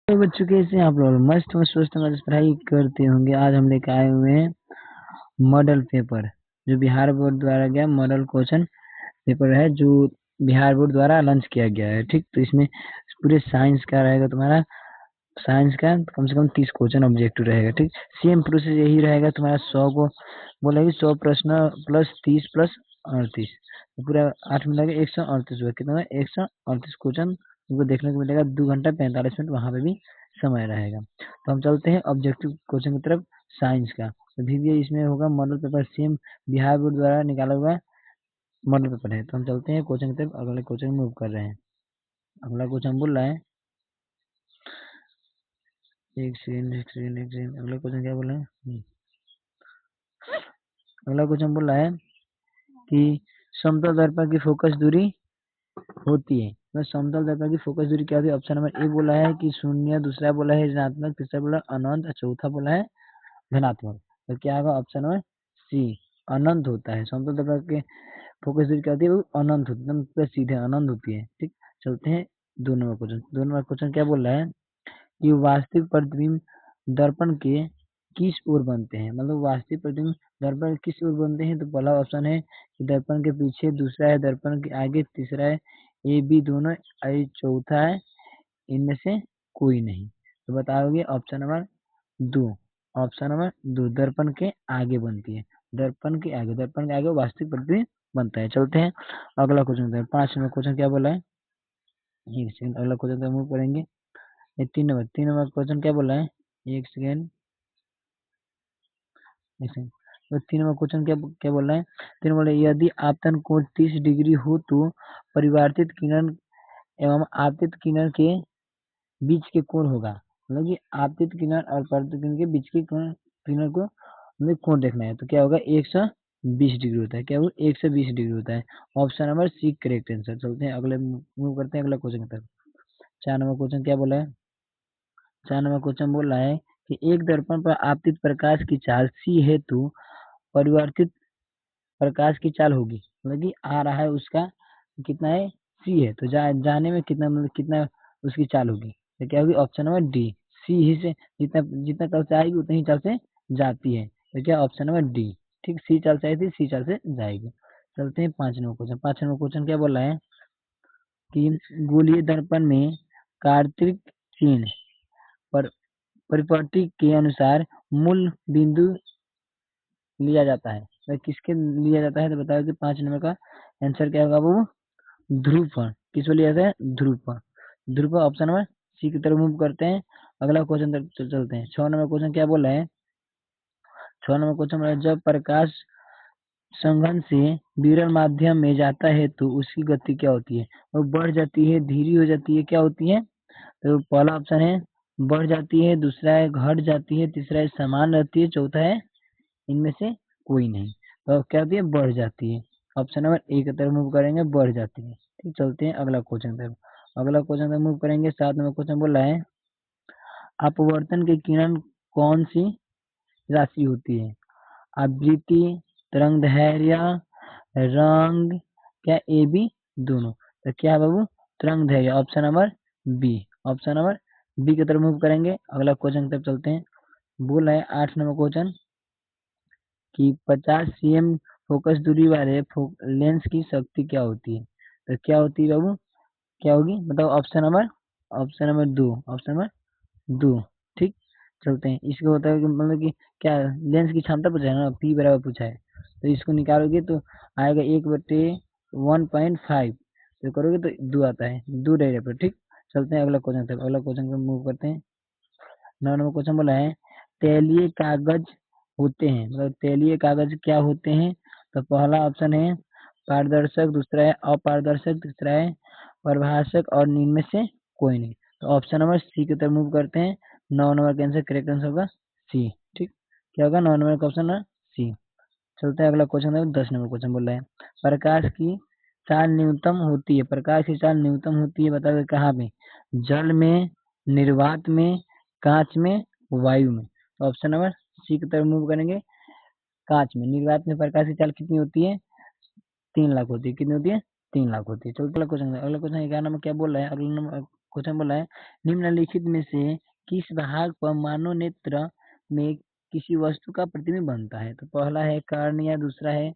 तो बच्चों कैसे हैं आप लोग? मस्त मस्त मस्त मस्त पढ़ाई करते होंगे। आज हम लेकर आए हुए हैं मॉडल पेपर, जो बिहार बोर्ड द्वारा गया मॉडल क्वेश्चन पेपर है, जो बिहार बोर्ड द्वारा लॉन्च किया गया है। ठीक, तो इसमें पूरे साइंस का रहेगा तुम्हारा। साइंस का कम से कम 30 क्वेश्चन ऑब्जेक्टिव रहेगा। ठीक, सेम प्रोसेस यही रहेगा तुम्हारा। 100 को बोलेगी 100 प्रश्न प्लस 30 प्लस 38, तो पूरा 8 में लगे 138 हुआ। कितना है? 138 क्वेश्चन तुमको देखने को मिलेगा। 2 घंटा 45 मिनट वहां पे भी समय रहेगा। तो हम चलते हैं ऑब्जेक्टिव क्वेश्चन की तरफ, साइंस का। तो भी इसमें होगा model paper, same Bihar board द्वारा निकाला हुआ मॉडल पेपर है। तो हम चलते हैं क्वेश्चन की तरफ, अगले क्वेश्चन मूव कर रहे हैं। अगला क्वेश्चन बोल रहा है, एक सेकंड एक सेकंड एक सेकंड, अगला क्वेश्चन क्या बोल रहा है? अगला क्वेश्चन बोल रहा है कि समतल दर्पण की फोकस दूरी होती है। तो समतल दर्पण की फोकस दूरी क्या होती है? ऑप्शन नंबर ए बोला है कि शून्य, दूसरा बोला है ऋणात्मक, तीसरा बोला अनंत, चौथा बोला है धनात्मक। तो क्या होगा? ऑप्शन नंबर सी, अनंत होता है। समतल दर्पण के फोकस दूरी क्या होती है? वो अनंत होती है, एकदम पूरा सीधे अनंत होती है। ठीक, चलते हैं 2 नंबर क्वेश्चन। 2 नंबर क्वेश्चन क्या बोल रहा है कि वास्तविक प्रतिबिंब दर्पण के किस ओर बनते हैं? मतलब वास्तविक प्रतिबिंब दर्पण किस ओर बनते हैं? तो पहला ऑप्शन है कि दर्पण के पीछे, दूसरा है दर्पण के आगे, तीसरा है ए बी दोनों, और चौथा है इनमें से कोई नहीं। तो बताओगे ऑप्शन नंबर 2। ऑप्शन नंबर 2 दर्पण के आगे बनती है। दर्पण के आगे, दर्पण के आगे वास्तविक प्रतिबिंब बनता है। चलते हैं अगला क्वेश्चन। 5 नंबर क्वेश्चन क्या बोला है? एक सेकंड, अगला क्वेश्चन मूव करेंगे। 3 नंबर क्वेश्चन क्या बोला है? एक सेकेंड एक सेकेंड। तो 3 नंबर क्वेश्चन क्या क्या बोल रहा है? 3 बोला, यदि आपतन कोण 30 डिग्री हो तो परिवर्तित किरण एवं आपतित किरण के बीच के कोण होगा। मतलब कि आपतित किरण और परावर्तित किरण के बीच के किरण को हमें कोण देखना है। तो क्या होगा? 120 डिग्री होता है। क्या वो 120 डिग्री होता है? Option number C correct answer. चलते हैं अगले, मूव करते हैं अगला क्वेश्चन की तरफ। 4 नंबर क्वेश्चन क्या बोला है? 4 नंबर क्वेश्चन बोल रहा है कि एक दर्पण पर आपतित प्रकाश की चाल सी है तो परिवर्तित प्रकाश की चाल होगी, मतलब कि आ रहा है उसका कितना है? सी है, तो जाने में कितना, मतलब कितना उसकी चाल होगी? तो क्या होगी? ऑप्शन नंबर डी, सी ही से जितना जितना चाल से आएगी उतनी चाल से जाती है। तो क्या? Option number D. ठीक, सी चाल से आई थी, सी चाल से जाएगी। चलते हैं 5 नंबर क्वेश्चन। 5 नंबर क्वेश्चन क्या बोल रहा है कि गोलीय दर्पण में कार्तिक चिन्ह पर परिपट्टी के अनुसार मूल बिंदु लिया जाता है। तो किसके लिया जाता है? तो बताओ कि 5 नंबर का आंसर क्या होगा? वो ध्रुव पर। किस पर लिया जाता है? ध्रुव पर। ध्रुव पर, ऑप्शन नंबर सी की तरफ मूव करते हैं। अगला क्वेश्चन तक चलते हैं। 6 नंबर क्वेश्चन क्या बोला है? 6 नंबर क्वेश्चन बोला है, जब प्रकाश संघन से विरल माध्यम में जाता है तो उसकी गति क्या होती है? वो बढ़ जाती है, धीरे हो जाती है, क्या होती है? तो पहला ऑप्शन है बढ़ जाती है, दूसरा है घट जाती है, तीसरा है समान रहती है, चौथा है इनमें से कोई नहीं। तो क्या होती है? बढ़ जाती है। ऑप्शन नंबर ए की तरफ मूव करेंगे, बढ़ जाती है। ठीक, चलते हैं अगला क्वेश्चन तरफ। अगला क्वेश्चन तरफ मूव करेंगे। 7 नंबर क्वेश्चन बोल रहा है अपवर्तन की किरण कौन सी राशि होती है? आवृत्ति, तरंग दैर्ध्य, रंग, क्या ए बी दोनों? तो क्या है बाबू? तरंग दैर्ध्य, option number B. Option number B की तरफ मूव करेंगे। अगला क्वेश्चन की तरफ चलते हैं। बोल रहा है 8 नंबर क्वेश्चन कि 50 cm फोकस दूरी वाले लेंस की शक्ति क्या होती है? तो क्या होती है बाबू? क्या होगी? बताओ ऑप्शन नंबर 2। Option number 2। ठीक, चलते हैं। इसको होता है कि मतलब कि क्या लेंस की क्षमता पूछा है ना, पी बराबर पूछा है, तो इसको निकालोगे तो आएगा 1/1.5। तो करोगे तो 2 आता है, 2 डायरेक्ट पर। ठीक, चलते हैं अगला क्वेश्चन तक। अगला क्वेश्चन को मूव करते हैं। 9 नंबर क्वेश्चन बोला है तैलीय कागज होते हैं, मतलब तैलीय कागज क्या होते हैं? तो पहला ऑप्शन है पारदर्शक, दूसरा है अपारदर्शक, तीसरा है प्रभाषक, और इनमें से कोई नहीं। तो ऑप्शन नंबर सी की तरफ मूव करते हैं। 9 नंबर का आंसर करेक्ट आंसर होगा सी। ठीक, क्या होगा? 9 नंबर का ऑप्शन है सी। चलते हैं अगला क्वेश्चन है। 10 नंबर क्वेश्चन बोल रहा है प्रकाश की चाल न्यूनतम होती है, प्रकाश की चाल न्यूनतम होती है, बताओ कहाँ पे? जल में, निर्वात में, कांच में, वायु में। तो ऑप्शन नंबर सी की तरफ मूव करेंगे। कांच में, निर्वात में प्रकाश की चाल कितनी होती है? 3 लाख होती है। कितनी होती है? 3 लाख होती है। चलो अगला क्वेश्चन। अगला क्वेश्चन 11 नंबर क्या बोल रहा है? अगला नंबर क्वेश्चन बोला है निम्नलिखित में से किस भाग पर मानव नेत्र में किसी वस्तु का प्रतिबिंब बनता है। तो पहला है कार्निया, दूसरा है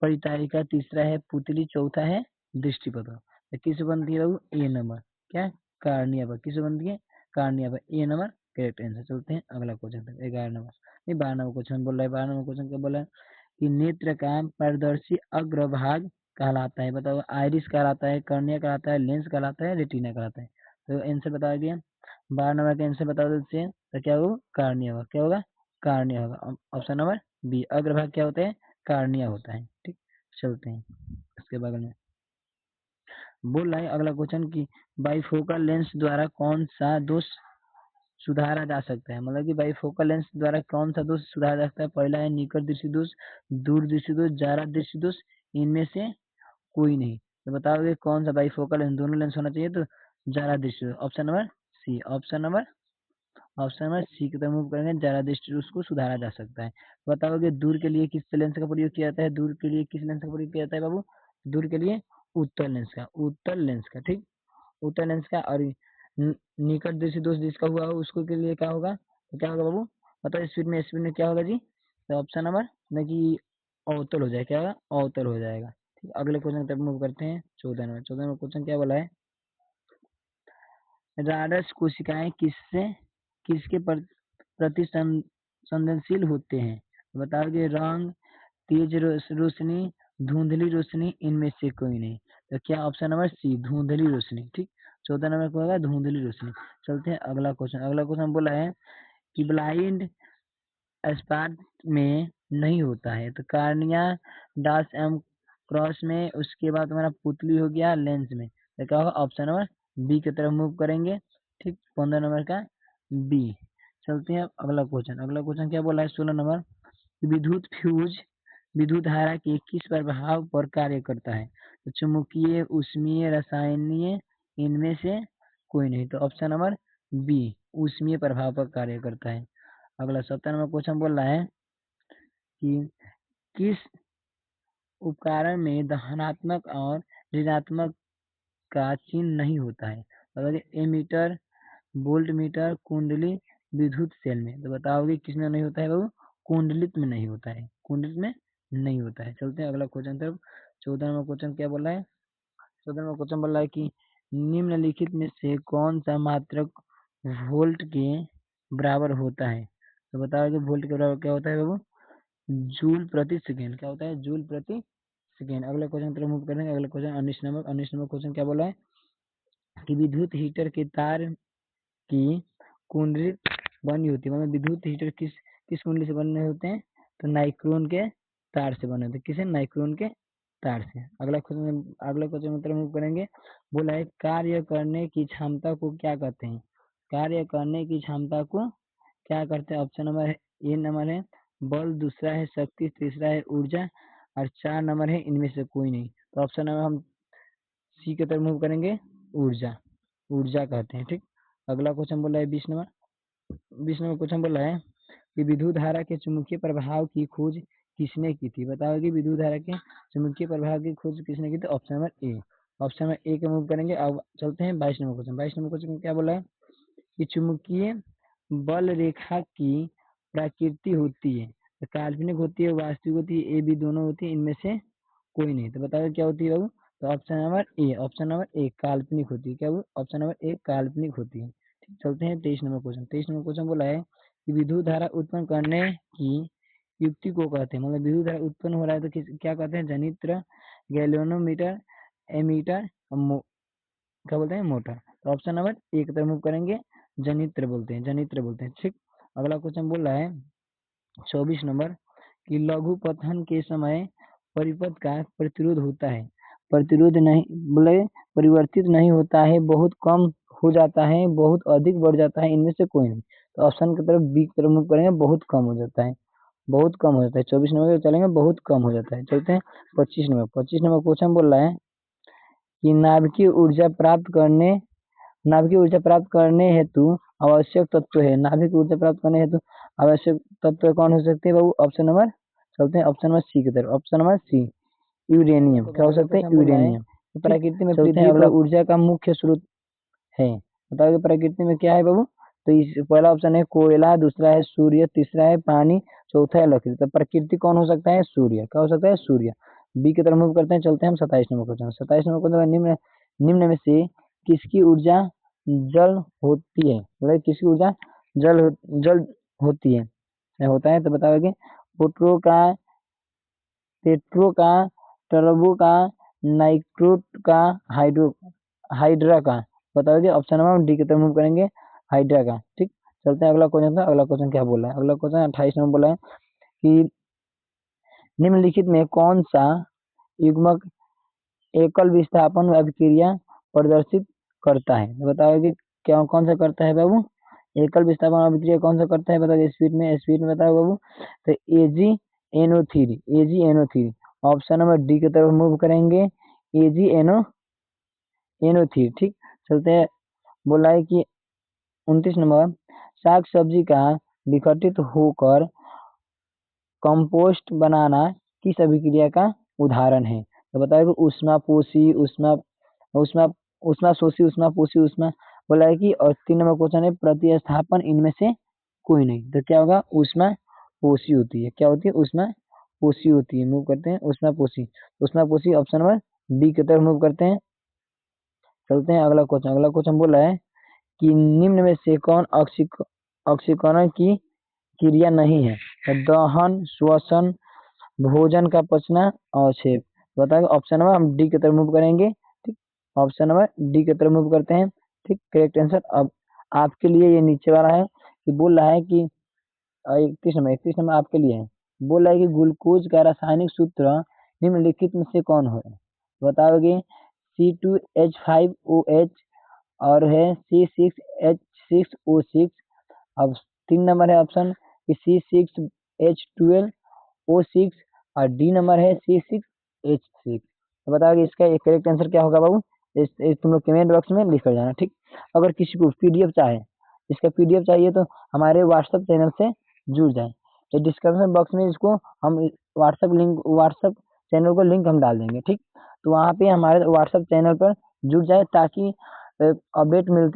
परिचारिका, तीसरा है पुतली, चौथा है दृष्टिपथ। तो किस बनती है बाबू? ए नंबर, क्या कार्निया पर। किस बनती है? कार्निया पर। ए नंबर करेक्ट आंसर। चलते हैं अगला क्वेश्चन तक। 11 नंबर नहीं 12 नंबर क्वेश्चन बोल रहा है। 12 नंबर क्वेश्चन क्या बोला है कि नेत्र का पारदर्शी अग्रभाग कहलाता है। बताओ आइरिस कहलाता है, कर्निया कहलाता है, लेंस कहलाता है, रेटिना कहलाता है। तो आंसर बता दिया। 12 नंबर का आंसर बता देते हैं तो क्या होगा? कार्निया होगा। क्या होगा? कार्निया होगा। ऑप्शन नंबर बी, अग्रभाग क्या होता है? कार्निया होता है। ठीक, चलते हैं इसके बगल में। बोल रहा है अगला क्वेश्चन की बाइफोकल लेंस द्वारा कौन सा दोष सुधारा जा सकता है। मतलब कि बाइफोकल लेंस द्वारा कौन सा दोष सुधारा जा सकता है। पहला है निकट दृष्टि दोष, दूर दृष्टि दोष, जारा दृष्टि दोष, इनमें से कोई नहीं। तो बताओगे कौन सा बाइफोकल लेंस, दोनों लेंस होना चाहिए तो जारा दृष्टि। Option number C. Option number C की तरफ मूव करेंगे, जारा दृष्टि उसको सुधारा जा सकता है। बताओगे दूर के लिए किस लेंस का प्रयोग किया जाता है। दूर के लिए किस लेंस का प्रयोग किया जाता है बाबू? दूर के लिए उत्तल लेंस का, उत्तल लेंस का। ठीक, उत्तल लेंस का। और निकट दृष्टि दोष जिसका हुआ हो उसको के लिए क्या होगा? तो क्या होगा बाबू? बताओ स्पीड में क्या होगा जी? तो ऑप्शन नंबर न कि अवतल हो जाएगा। क्या होगा? अवतल हो जाएगा। ठीक, अगले क्वेश्चन की तरफ मूव करते हैं। 14 नंबर। 14 नंबर क्वेश्चन क्या बोला है? राडस कोशिकाएं किसके प्रति संवेदनशील होते हैं। बताओगे रंग, तेज रोशनी, धुंधली रोशनी, इनमें से कोई नहीं। तो क्या ऑप्शन नंबर सी, धुंधली रोशनी। ठीक, 14 नंबर को होगा धुंधली रोशनी। चलते हैं अगला क्वेश्चन। अगला क्वेश्चन बोला है कि ब्लाइंड स्पॉट में नहीं होता है। तो कार्निया, डास एम क्रॉस में, उसके बाद तुम्हारा पुतली हो गया, लेंस में। तो क्या होगा? ऑप्शन नंबर बी की तरफ मूव करेंगे। ठीक, 15 नंबर का बी। चलते हैं अगला क्वेश्चन। अगला क्वेश्चन क्या बोला है? 16 नंबर, विद्युत फ्यूज विद्युत धारा के किस प्रभाव पर कार्य करता है। तो चुंबकीय, ऊष्मीय, रासायनिक, इनमें से कोई नहीं। तो ऑप्शन नंबर बी, ऊष्मीय प्रभाव पर कार्य करता है। अगला 17 नंबर क्वेश्चन बोल रहा है कि किस उपकरण में धनात्मक और ऋणात्मक का चिन्ह नहीं होता है। बताओगे एमीटर, वोल्ट मीटर, कुंडली, विद्युत सेल में। तो बताओगे किसमें नहीं होता है बाबू? कुंडलित में नहीं होता है, कुंडलित में नहीं होता है। चलते हैं अगला क्वेश्चन तरफ। 14 नंबर क्वेश्चन क्या बोला है? 14 नंबर क्वेश्चन बोल रहा है कि निम्नलिखित में से कौन सा मात्रक वोल्ट के बराबर होता है। तो बताओगे वोल्ट के बराबर क्या होता है बाबू? जूल प्रति सेकेंड। क्या होता है? जूल प्रति सेकेंड। अगले क्वेश्चन तरफ मूव करेंगे। अगले क्वेश्चन 19 नंबर। 19 नंबर क्वेश्चन क्या बोला है कि विद्युत हीटर के तार की कुंडली बनी होती है। मतलब विद्युत हीटर किस कुंडली से बने होते हैं? तो नाइक्रोन के तार से बने होते हैं। किसे? नाइक्रोन के तार से। अगले क्वेश्चन की तरफ मूव करेंगे। बोला है कार्य करने की क्षमता को क्या कहते हैं। कार्य करने की क्षमता को क्या करते हैं? ऑप्शन नंबर ए नंबर है बल, दूसरा है शक्ति, तीसरा है ऊर्जा, और 4 नंबर है इनमें से कोई नहीं। तो ऑप्शन नंबर हम सी की तरफ मूव करेंगे, ऊर्जा। ऊर्जा कहते हैं। ठीक, अगला क्वेश्चन बोला है 20 नंबर। 20 नंबर क्वेश्चन बोला है कि विद्युत धारा के चुंबकीय प्रभाव की खोज किसने की थी। बताओ कि विद्युत धारा के चुंबकीय प्रभाव की खोज किसने की थी। Option number A. Option number A के मूव करेंगे। अब चलते हैं 22 नंबर क्वेश्चन। 22 नंबर क्वेश्चन क्या बोला है कि चुंबकीय बल रेखा की प्रकृति होती है। तो काल्पनिक होती है, वास्तविक होती है, ए बी दोनों होती है, इनमें से कोई नहीं। तो बताओ क्या होती है बाबू? तो option number A. Option number A काल्पनिक होती है। क्या वो? ऑप्शन नंबर ए काल्पनिक होती है। ठीक, चलते हैं 23 नंबर क्वेश्चन। 23 नंबर क्वेश्चन बोला है कि विद्युत धारा उत्पन्न करने की युक्ति को कहते हैं। मतलब विद्युत धारा उत्पन्न हो रहा है तो क्या कहते हैं? जनित्र, गैल्वेनोमीटर, एमीटर, क्या बोलते हैं? मोटर। तो ऑप्शन नंबर ए की तरफ मूव करेंगे, जनित्र बोलते हैं, जनित्र बोलते हैं। ठीक, अगला क्वेश्चन बोल रहा है 24 नंबर कि लघु पतन के समय परिपथ का प्रतिरोध होता है। प्रतिरोध नहीं बोले परिवर्तित नहीं होता है, बहुत कम हो जाता है, बहुत अधिक बढ़ जाता है, इनमें से कोई नहीं। तो ऑप्शन की तरफ बी की तरफ मूव करेंगे, बहुत कम हो जाता है, बहुत कम हो जाता है। 24 नंबर पे चलेंगे, बहुत कम हो जाता है। चलते हैं 25 नंबर। 25 नंबर क्वेश्चन बोल रहा है कि नाभिकीय ऊर्जा प्राप्त करने हेतु आवश्यक तत्व है। नाभिक ऊर्जा प्राप्त करने हेतु आवश्यक तत्व कौन हो सकते हैं बाबू? ऑप्शन नंबर चलते हैं ऑप्शन नंबर सी की तरफ। Option number C, uranium. क्या हो सकते हैं? यूरेनियम। प्रकृति में चलते हैं अगला ऊर्जा का मुख्य स्रोत है। बताओगे प्रकृति में क्या है बाबू? तो इस पहला ऑप्शन है कोयला, दूसरा है सूर्य, तीसरा है पानी, चौथा है लकड़ी। तो प्रकृति कौन हो सकता है? सूर्य। क्या हो सकता है? सूर्य। बी की तरफ मूव करते हैं, चलते हैं हम 27 नंबर क्वेश्चन। 27 नंबर क्वेश्चन, निम्न निम्न में से किसकी ऊर्जा जल होती है? मतलब किसकी ऊर्जा जल होती है या होता है? तो बताओगे पोट्रो का, पेट्रो का, टर्बो का, नाइट्रोट का, हाइड्रा का। बताओगे ऑप्शन नंबर डी की तरफ मूव करेंगे, हाइड्रा का। ठीक, चलते हैं अगला क्वेश्चन। था अगला क्वेश्चन क्या बोला है? अगला क्वेश्चन 28 नंबर बोला है कि निम्नलिखित में कौन सा युग्मक एकल विस्थापन अभिक्रिया प्रदर्शित करता है? तो बताओगे क्या कौन सा करता है बाबू? एकल विस्थापन अभिक्रिया कौन सा करता है? बताओ स्पीड में बताओ बाबू। तो AG NO three. Option number D की तरफ मूव करेंगे, एजी एनओ थ्री। ठीक, चलते हैं। बोला है कि 29 नंबर साग सब्जी का विघटित होकर कंपोस्ट बनाना किस अभिक्रिया का उदाहरण है? तो बताओ ऊष्मापोषी, उष्मा उष्माशोषी, ऊष्मापोषी, उष्मा। बोला है कि, और 3 नंबर क्वेश्चन है प्रतिस्थापन इनमें से कोई नहीं। तो क्या होगा? उष्मापोषी होती है। क्या होती है? उष्मापोषी होती है। मूव करते हैं उष्मापोषी। उष्मापोषी ऑप्शन नंबर बी की तरफ मूव करते हैं। चलते हैं अगला क्वेश्चन। अगला क्वेश्चन बोला है कि निम्न में से कौन ऑक्सीकरण की क्रिया नहीं है? तो दहन, श्वसन, भोजन का पचना और छेद। बताओगे ऑप्शन नंबर हम डी की तरफ मूव करेंगे। ठीक, ऑप्शन नंबर डी की तरफ मूव करते हैं। ठीक, करेक्ट आंसर। अब आपके लिए ये नीचे वाला है कि बोल रहा है कि 31 नंबर आपके लिए है। बोल रहा है कि ग्लूकोज का रासायनिक सूत्र निम्नलिखित में से कौन है? बताओगे C2H5OH और है C6H6O6। अब 3 नंबर है ऑप्शन कि C6H12O6 और डी नंबर है C6H6। तो बताओगे इसका एक करेक्ट आंसर क्या होगा बाबू? इस तुम लोग कमेंट बॉक्स में लिख कर जाना। ठीक, अगर किसी को पीडीएफ चाहे, इसका पीडीएफ चाहिए तो हमारे व्हाट्सएप चैनल से जुड़ जाए। तो डिस्क्रिप्शन बॉक्स में इसको हम व्हाट्सएप चैनल को लिंक हम डाल देंगे। ठीक, तो वहाँ पे हमारे व्हाट्सएप चैनल पर जुड़ जाए ताकि अपडेट मिलते रहे।